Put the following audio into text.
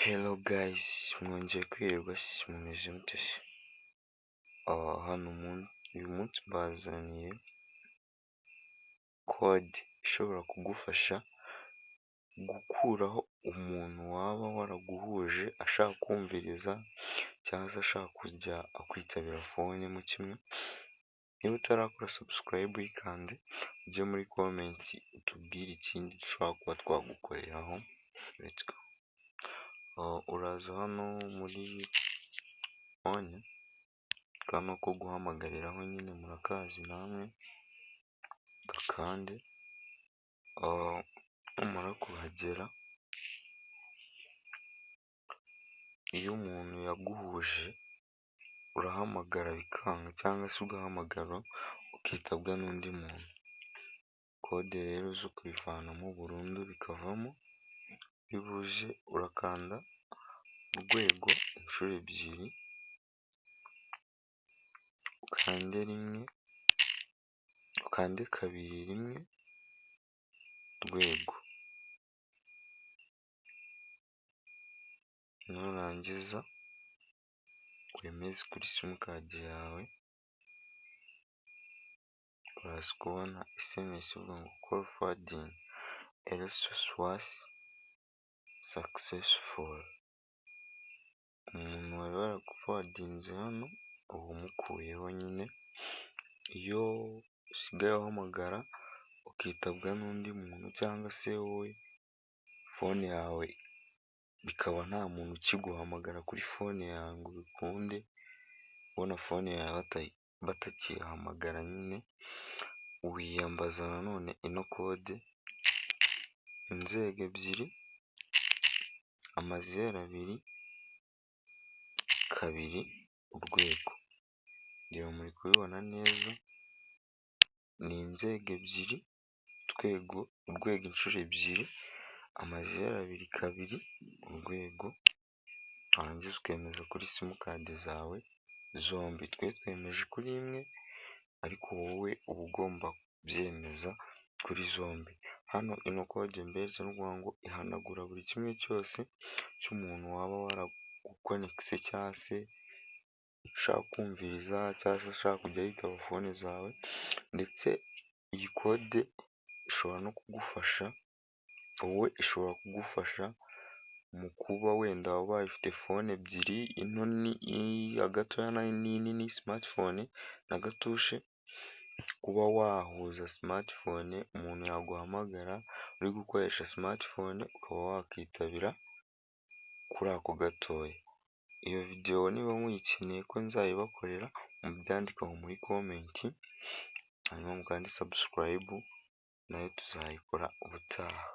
Hello guys, mwongeye kwirirwa mumeze mute se? Hano uyu munsi mbazaniye kode ishobora kugufasha gukuraho umuntu waba waraguhuje ashaka kumviriza cyangwa se ashaka kujya akwitabira fone mu kimwe. Niba utarakora subscribe uyikande, ujye muri comment utubwire ikindi dushobora kuba twagukoreraho. Let's go. Uraza hano muri fone, kano ko guhamagariraho nyine murakazi namwe, gakande. Numara kuhagera, iyo umuntu yaguhuje urahamagara bikanga cyangwa se ugahamagara ukitabwa n'undi muntu. Kode rero zo kuyivanamo burundu bikavamo, bibuje urakanda urwego inshuro ebyiri, ukande rimwe, ukande kabiri rimwe, urwego. Nurangiza wemeze kuri simukadi yawe, uraza kubona SMS ivuga ngo call forwarding resource was successful. Umuntu wari waragufowadinze hano uba umukuyeho nyine. Iyo usigaye uhamagara ukitabwa n'undi muntu cyangwa se wowe fone yawe bikaba nta muntu ukiguhamagara kuri fone yawe ngo bikunde, ubona fone yawe batakihamagara nyine, wiyambaza nanone ino kode: 02 02 2 urwego. Ngira muri kubibona neza, ni 02 urwego inshuro ebyiri, 02 2 urwego. Warangiza ukemeza kuri simukadi zawe zombi. Twe twemeje kuri imwe, ariko wowe uba ugomba kubyemeza kuri zombi. Hano ino kode mbese ni ukuvuga ngo ihanagura buri kimwe cyose cy'umuntu waba waragukonekise cyangwa se ushaka kumviriza cyangwa se ushaka kujya yitaba fone zawe. Ndetse iyi kode ishobora no kugufasha wowe, ishobora kugufasha mu kuba wenda waba ufite fone ebyiri, into agatoya n'inini smartphone na gatushe, kuba wahuza smartphone, umuntu yaguhamagara uri gukoresha smartphone ukaba wakitabira kuri ako gatoya. Iyo video niba muyikeneye ko nzayibakorera, mubyandike aho muri comment, hanyuma mukande subscribe, nayo tuzayikora ubutaha.